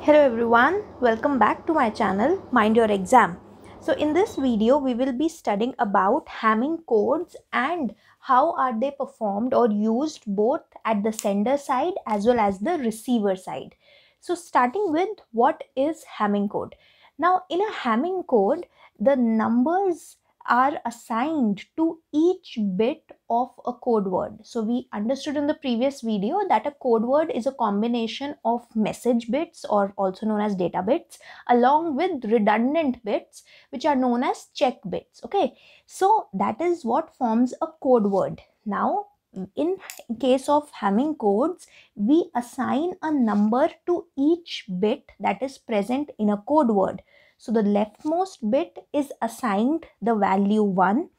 Hello everyone, welcome back to my channel Mind Your Exam. So in this video we will be studying about Hamming codes and how are they performed or used both at the sender side as well as the receiver side. So starting with what is Hamming code. Now in a Hamming code the numbers are assigned to each bit of a code word. So we understood in the previous video that a code word is a combination of message bits or also known as data bits along with redundant bits which are known as check bits. Okay, so that is what forms a code word. Now in case of Hamming codes, we assign a number to each bit that is present in a code word. So the leftmost bit is assigned the value 1.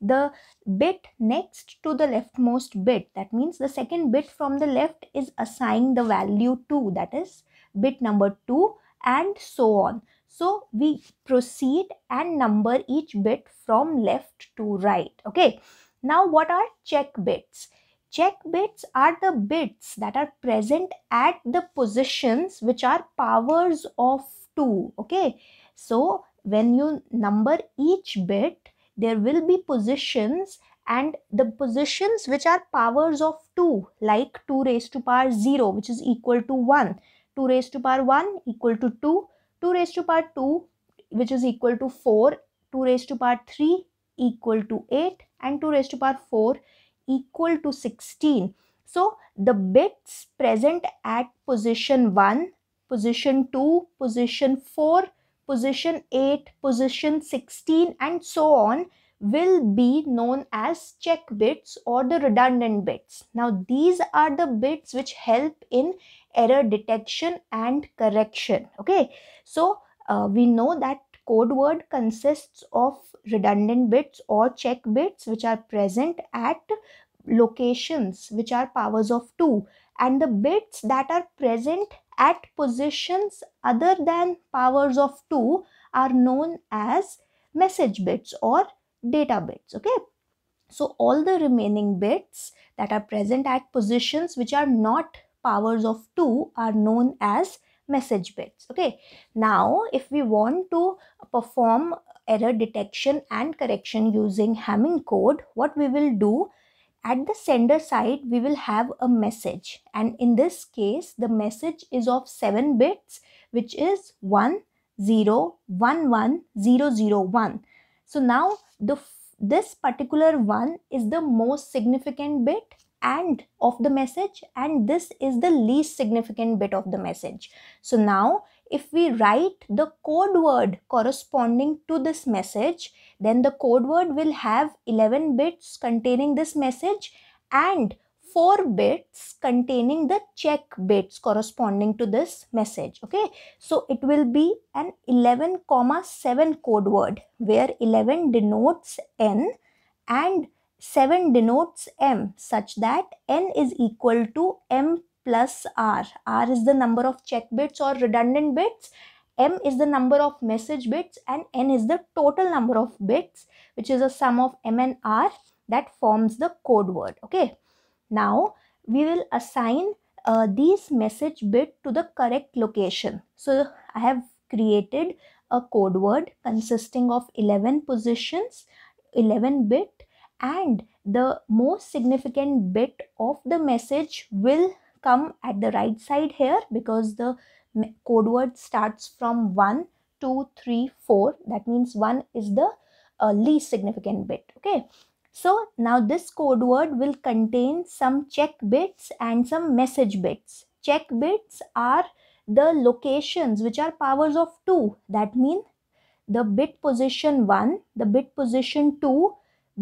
The bit next to the leftmost bit, that means the second bit from the left, is assigned the value 2, that is bit number 2, and so on. So we proceed and number each bit from left to right. Okay. Now what are check bits? Check bits are the bits that are present at the positions which are powers of 2. Okay. So when you number each bit, there will be positions, and the positions which are powers of 2, like 2 raised to power 0 which is equal to 1, 2 raised to power 1 equal to 2, 2 raised to power 2 which is equal to 4, 2 raised to power 3 equal to 8, and 2 raised to power 4 equal to 16. So the bits present at position 1, position 2, position 4, position 8, position 16, and so on will be known as check bits or the redundant bits. Now these are the bits which help in error detection and correction. Okay, so we know that code word consists of redundant bits or check bits which are present at locations which are powers of 2, and the bits that are present at positions other than powers of 2 are known as message bits or data bits. Okay, so all the remaining bits that are present at positions which are not powers of 2 are known as message bits. Okay, now if we want to perform error detection and correction using Hamming code, what we will do, at the sender side we will have a message, and in this case the message is of 7 bits, which is 1 0 1 1 0 0 1. So now this particular one is the most significant bit and of the message, and this is the least significant bit of the message. So now if we write the code word corresponding to this message, then the code word will have 11 bits containing this message and 4 bits containing the check bits corresponding to this message. Okay, so it will be an 11,7 code word where 11 denotes N and 7 denotes M, such that N is equal to M plus R. R is the number of check bits or redundant bits, M is the number of message bits, and N is the total number of bits, which is a sum of M and R that forms the code word. Okay, now we will assign these message bit to the correct location. So I have created a code word consisting of 11 positions, 11 bit, and the most significant bit of the message will come at the right side here, because the code word starts from 1 2 3 4. That means 1 is the least significant bit. Okay, so now this code word will contain some check bits and some message bits. Check bits are the locations which are powers of 2. That means the bit position 1, the bit position 2,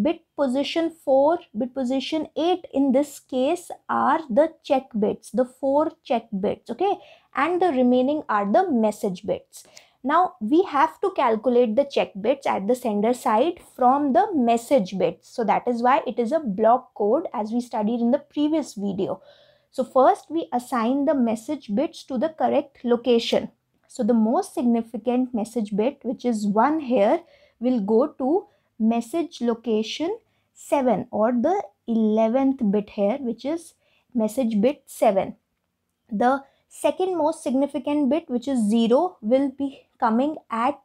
bit position 4, bit position 8 in this case are the check bits, the 4 check bits. Okay, and the remaining are the message bits. Now we have to calculate the check bits at the sender side from the message bits. So that is why it is a block code, as we studied in the previous video. So first we assign the message bits to the correct location. So the most significant message bit, which is 1 here, will go to message location 7, or the 11th bit here, which is message bit 7. The second most significant bit, which is 0, will be coming at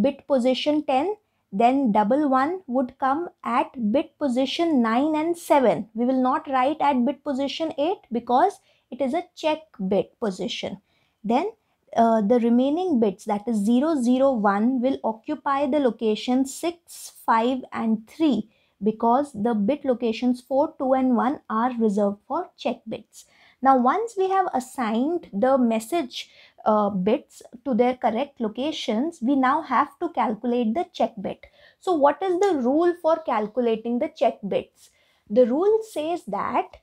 bit position 10. Then double 1 would come at bit position 9 and 7. We will not write at bit position 8 because it is a check bit position. Then the remaining bits, that is 0, 0, 1, will occupy the location 6, 5 and 3 because the bit locations 4, 2 and 1 are reserved for check bits. Now once we have assigned the message bits to their correct locations, we now have to calculate the check bit. So what is the rule for calculating the check bits? The rule says that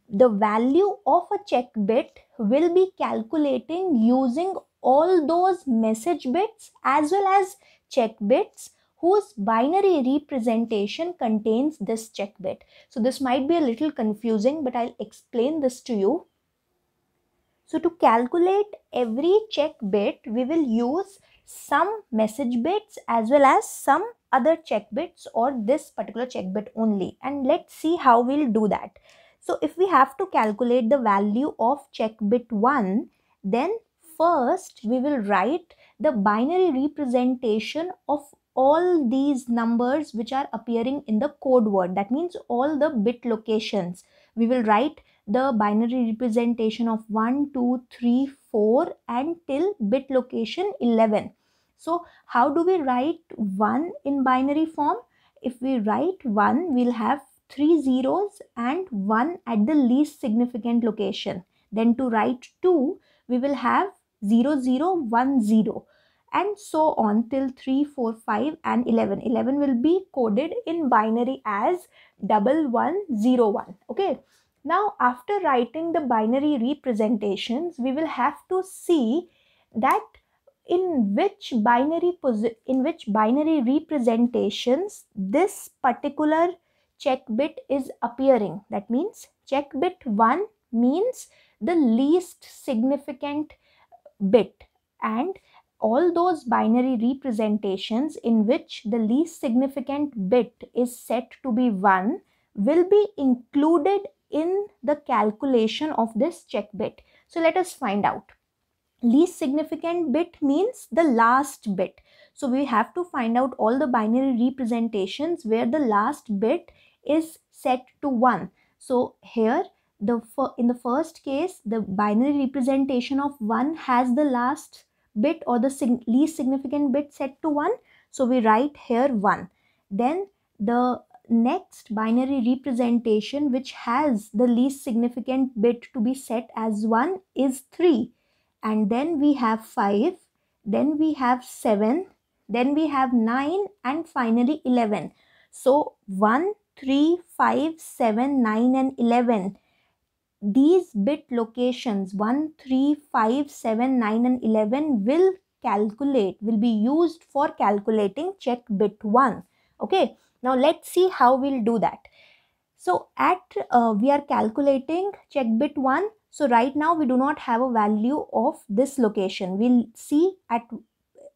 the value of a check bit will be calculating using all those message bits as well as check bits whose binary representation contains this check bit. So this might be a little confusing, but I'll explain this to you. So to calculate every check bit, we will use some message bits as well as some other check bits or this particular check bit only. And let's see how we'll do that. So if we have to calculate the value of check bit 1, then first we will write the binary representation of all these numbers which are appearing in the code word. That means all the bit locations. We will write the binary representation of 1, 2, 3, 4 and till bit location 11. So how do we write 1 in binary form? If we write 1, we'll have 3 zeros and 1 at the least significant location. Then to write 2, we will have 0, 0, 1, 0 and so on till 3, 4, 5 and 11. 11 will be coded in binary as 1101. Okay. Now, after writing the binary representations, we will have to see that in which binary representations this particular check bit is appearing. That means check bit 1 means the least significant bit, and all those binary representations in which the least significant bit is set to be 1 will be included in the calculation of this check bit. So let us find out. Least significant bit means the last bit. So we have to find out all the binary representations where the last bit is set to 1. So here in the first case, the binary representation of 1 has the last bit or the least significant bit set to 1. So we write here 1. Then the next binary representation which has the least significant bit to be set as 1 is 3. And then we have 5, then we have 7, then we have 9 and finally 11. So 1, 3, 5, 7, 9 and 11. These bit locations 1, 3, 5, 7, 9 and 11 will be used for calculating check bit 1. Okay. Now let's see how we'll do that. So we are calculating check bit 1. So right now we do not have a value of this location. We'll see at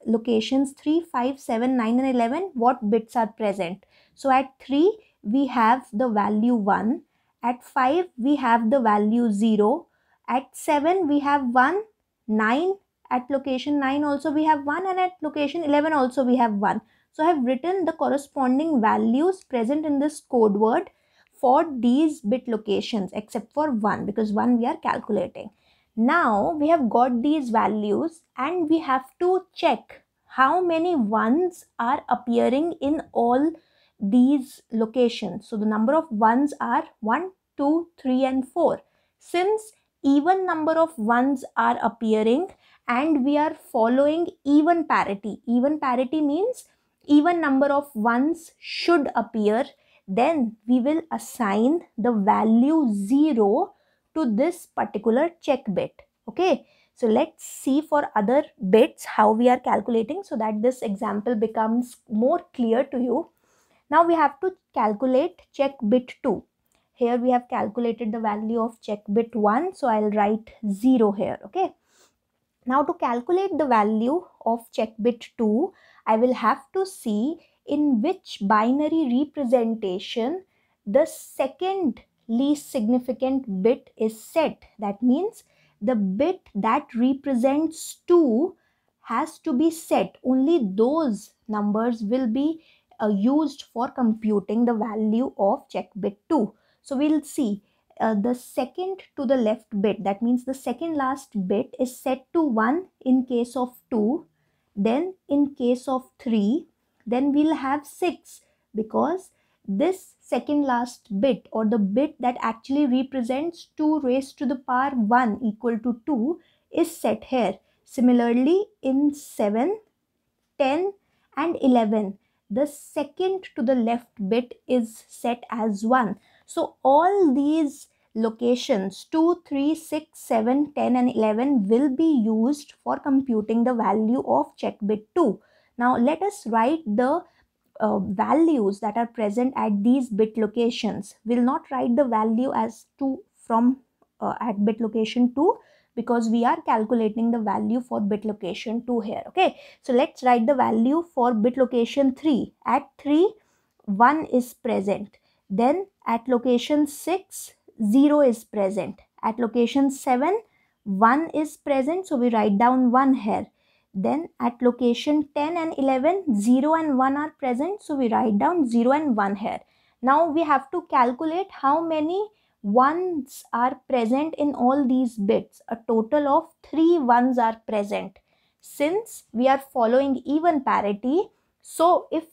locations 3, 5, 7, 9 and 11 what bits are present. So at 3 we have the value 1. At 5 we have the value 0. At 7 we have 1. 9, at location 9 also we have 1, and at location 11 also we have 1. So I have written the corresponding values present in this code word for these bit locations except for 1, because 1 we are calculating. Now we have got these values and we have to check how many 1s are appearing in all these locations. So the number of 1s are 1, 2, 3 and 4. Since even number of 1s are appearing and we are following even parity. Even parity means even number of 1s should appear. Then we will assign the value 0 to this particular check bit. Okay. So let's see for other bits how we are calculating so that this example becomes more clear to you. Now we have to calculate check bit 2. Here we have calculated the value of check bit 1. So I'll write 0 here. Okay. Now to calculate the value of check bit 2, I will have to see in which binary representation the second least significant bit is set. That means the bit that represents 2 has to be set. Only those numbers will be used for computing the value of check bit 2. So we'll see the second to the left bit, that means the second last bit, is set to 1 in case of 2, then in case of 3, then we'll have 6, because this second last bit, or the bit that actually represents 2 raised to the power 1 equal to 2, is set here. Similarly, in 7, 10 and 11, the second to the left bit is set as 1. So all these locations 2, 3, 6, 7, 10 and 11 will be used for computing the value of check bit 2. Now let us write the values that are present at these bit locations. We'll not write the value as 2 from at bit location 2, because we are calculating the value for bit location 2 here. Okay, so let's write the value for bit location 3. At 3, 1 is present. Then at location 6, 0 is present. At location 7, 1 is present, so we write down 1 here. Then at location 10 and 11, 0 and 1 are present, so we write down 0 and 1 here. Now we have to calculate how many ones are present in all these bits. A total of 3 ones are present. Since we are following even parity, so if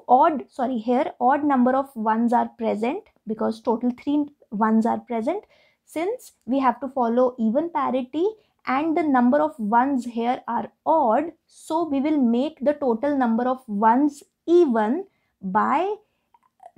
odd number of ones are present, because total 3 ones are present, since we have to follow even parity and the number of ones here are odd, so we will make the total number of ones even by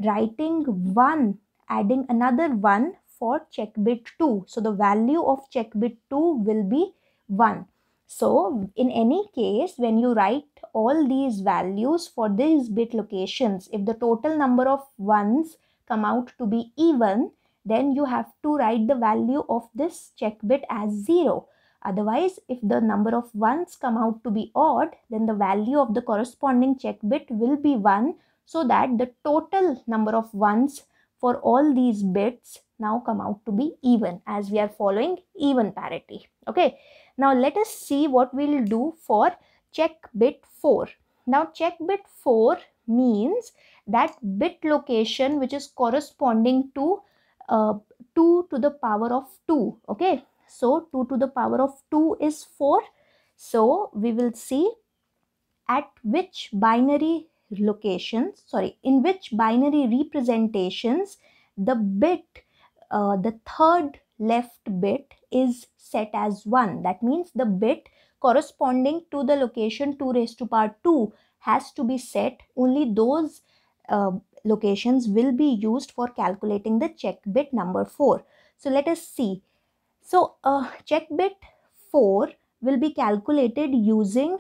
writing 1, adding another 1 for check bit 2. So the value of check bit 2 will be 1. So in any case, when you write all these values for these bit locations, if the total number of ones come out to be even, then you have to write the value of this check bit as 0. Otherwise, if the number of ones come out to be odd, then the value of the corresponding check bit will be 1, so that the total number of ones for all these bits now come out to be even, as we are following even parity. Okay, now let us see what we'll do for check bit 4. Now check bit 4 means that bit location which is corresponding to 2 to the power of 2. Okay, so 2 to the power of 2 is 4. So we will see at which binary locations, in which binary representations the bit, the third left bit is set as 1. That means the bit corresponding to the location 2 raised to power 2 has to be set. Only those locations will be used for calculating the check bit number 4. So let us see. So check bit 4 will be calculated using,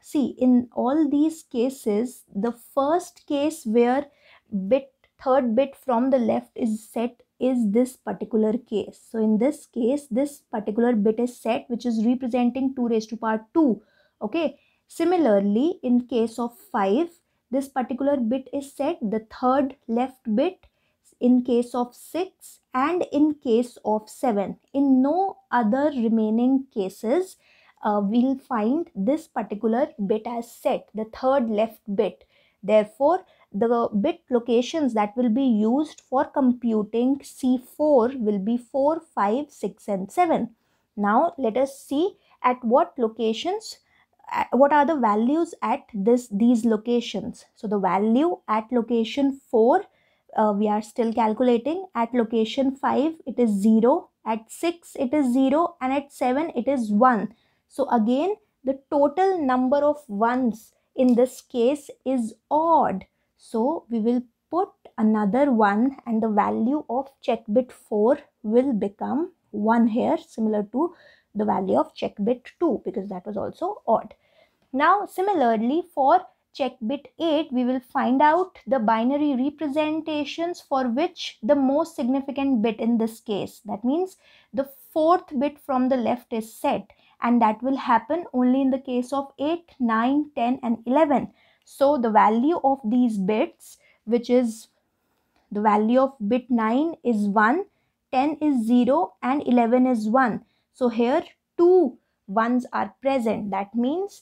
see, in all these cases, the first case where third bit from the left is set is this particular case. So in this case, this particular bit is set, which is representing 2 raised to power 2. Okay. Similarly, in case of 5, this particular bit is set, the third left bit, in case of 6 and in case of 7. In no other remaining cases, we'll find this particular bit as set, the third left bit. Therefore, the bit locations that will be used for computing C4 will be 4, 5, 6 and 7. Now let us see at what locations, what are the values at these locations. So the value at location 4, we are still calculating. At location 5 it is 0, at 6 it is 0 and at 7 it is 1. So again, the total number of ones in this case is odd. So we will put another 1 and the value of check bit 4 will become 1 here, similar to the value of check bit 2, because that was also odd. Now similarly for check bit 8, we will find out the binary representations for which the most significant bit in this case. That means the fourth bit from the left is set, and that will happen only in the case of 8, 9, 10 and 11. So the value of these bits, which is the value of bit 9 is 1, 10 is 0 and 11 is 1. So here two ones are present. That means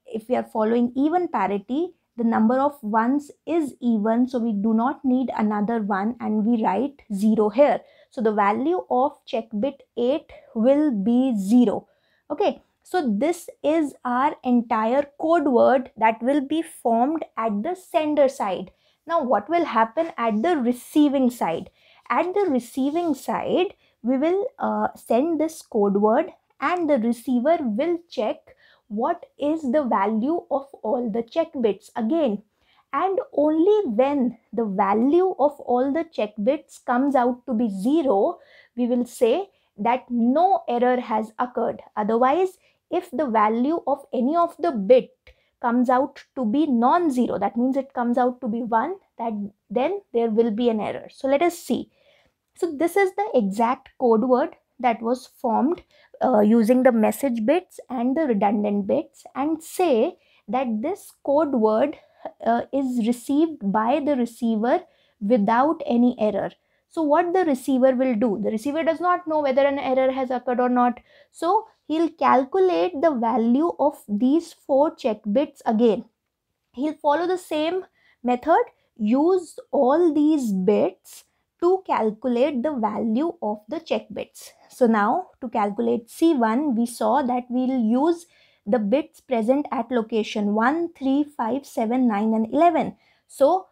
if we are following even parity, the number of ones is even, so we do not need another one, and we write 0 here. So the value of check bit 8 will be 0. Okay, so this is our entire code word that will be formed at the sender side. Now what will happen at the receiving side? At the receiving side, we will send this code word, and the receiver will check what is the value of all the check bits again. And only when the value of all the check bits comes out to be 0, we will say that no error has occurred. Otherwise, if the value of any of the bit comes out to be non-zero, that means it comes out to be 1, then there will be an error. So let us see. So this is the exact code word that was formed using the message bits and the redundant bits, and say that this code word is received by the receiver without any error. So what the receiver will do? The receiver does not know whether an error has occurred or not. So he'll calculate the value of these 4 check bits again. He'll follow the same method, use all these bits to calculate the value of the check bits. So now to calculate C1, we saw that we'll use the bits present at location 1, 3, 5, 7, 9 and 11. So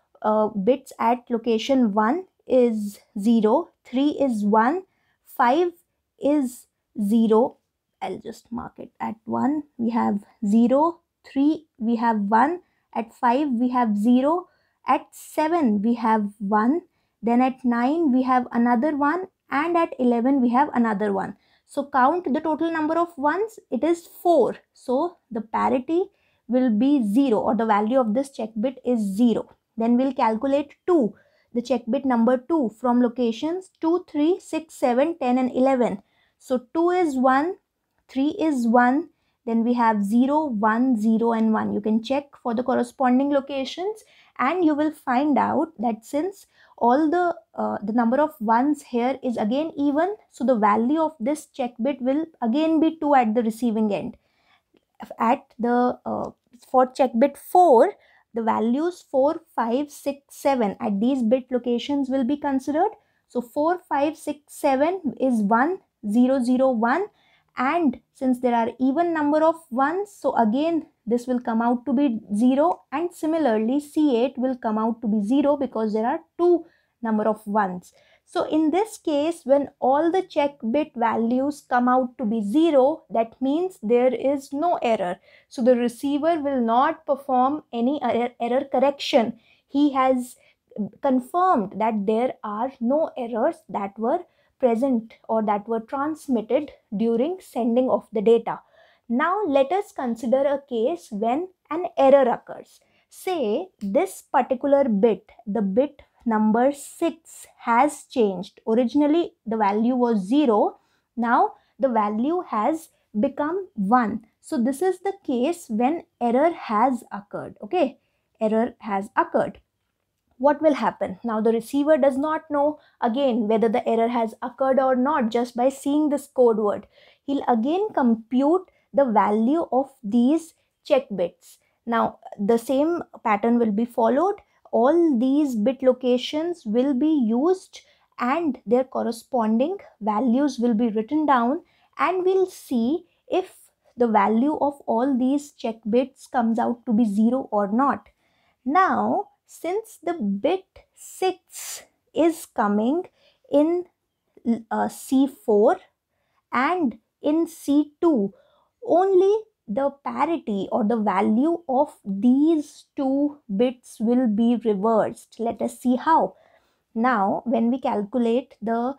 bits at location 1 is 0, 3 is 1, 5 is 0. I'll just mark it at 1. We have 0, 3 we have 1, at 5 we have 0, at 7 we have 1, then at 9 we have another 1, and at 11 we have another 1. So count the total number of ones, it is 4. So the parity will be 0, or the value of this check bit is 0. Then we'll calculate 2, the check bit number 2 from locations 2, 3, 6, 7, 10 and 11. So 2 is 1, 3 is 1, then we have 0, 1, 0 and 1. You can check for the corresponding locations, and you will find out that since all the number of ones here is again even, so the value of this check bit will again be 2 at the receiving end. At the for check bit 4, the values 4, 5, 6, 7 at these bit locations will be considered. So 4, 5, 6, 7 is 1, 0, 0, 1. And since there are even number of ones, so again this will come out to be 0, and similarly C8 will come out to be 0 because there are 2 number of ones. So in this case, when all the check bit values come out to be 0, that means there is no error. So the receiver will not perform any error correction. He has confirmed that there are no errors that were present or that were transmitted during sending of the data. Now let us consider a case when an error occurs. Say this particular bit, the bit number 6 has changed. Originally the value was 0, now the value has become 1. So this is the case when error has occurred. Okay, error has occurred. What will happen? Now the receiver does not know again whether the error has occurred or not just by seeing this code word. He'll again compute the value of these check bits. Now the same pattern will be followed. All these bit locations will be used and their corresponding values will be written down, and we'll see if the value of all these check bits comes out to be 0 or not. Now since the bit 6 is coming in C4 and in C2, only the parity or the value of these 2 bits will be reversed. Let us see how. Now when we calculate the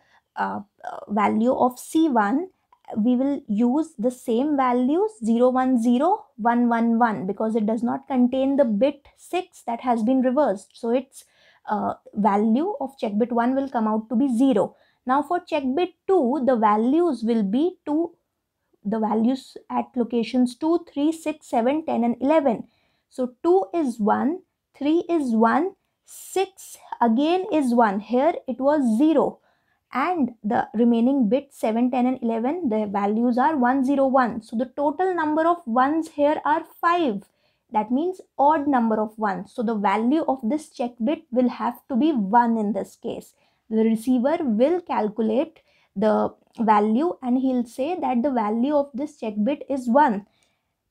value of C1, we will use the same values 0, 1, 0, 1, 1, 1 because it does not contain the bit 6 that has been reversed. So its value of check bit 1 will come out to be 0. Now for check bit 2, the values will be 2, the values at locations 2, 3, 6, 7, 10 and 11. So 2 is 1, 3 is 1, 6 again is 1. Here it was 0. and the remaining bits 7, 10 and 11, the values are 101. So the total number of ones here are 5. That means odd number of ones. So the value of this check bit will have to be 1 in this case. The receiver will calculate the value and he'll say that the value of this check bit is 1.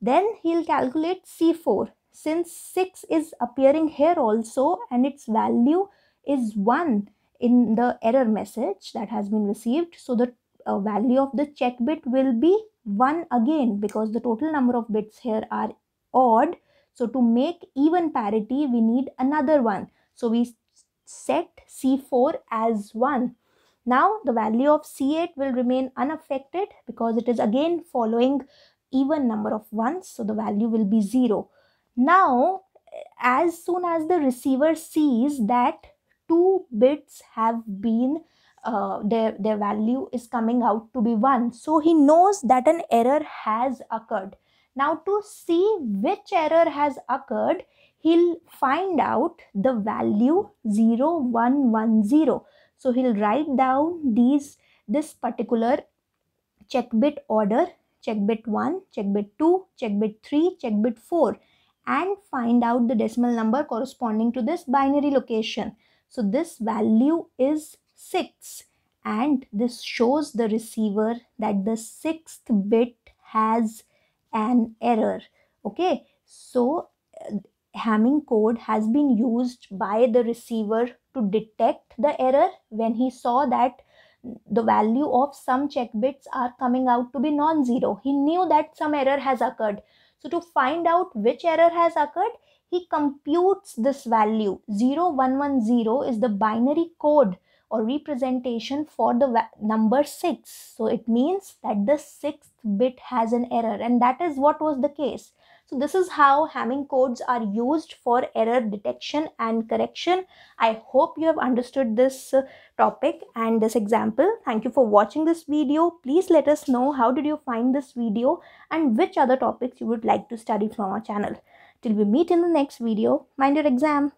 Then he'll calculate C4. Since 6 is appearing here also and its value is 1 in the error message that has been received, so the value of the check bit will be 1 again, because the total number of bits here are odd. So to make even parity, we need another one. So we set C4 as 1. Now the value of C8 will remain unaffected because it is again following even number of ones, so the value will be 0. Now as soon as the receiver sees that 2 bits have been their value is coming out to be 1, so he knows that an error has occurred. Now to see which error has occurred, he'll find out the value 0110. So he'll write down this particular check bit order: check bit 1, check bit 2, check bit 3, check bit 4, and find out the decimal number corresponding to this binary location. So this value is 6, and this shows the receiver that the 6th bit has an error. Okay, so Hamming code has been used by the receiver to detect the error when he saw that the value of some check bits are coming out to be non-zero. He knew that some error has occurred. So to find out which error has occurred, he computes this value. 0110 is the binary code or representation for the number 6. So it means that the 6th bit has an error, and that is what was the case. So this is how Hamming codes are used for error detection and correction. I hope you have understood this topic and this example. Thank you for watching this video. Please let us know how did you find this video and which other topics you would like to study from our channel. Till we meet in the next video, mind your exam.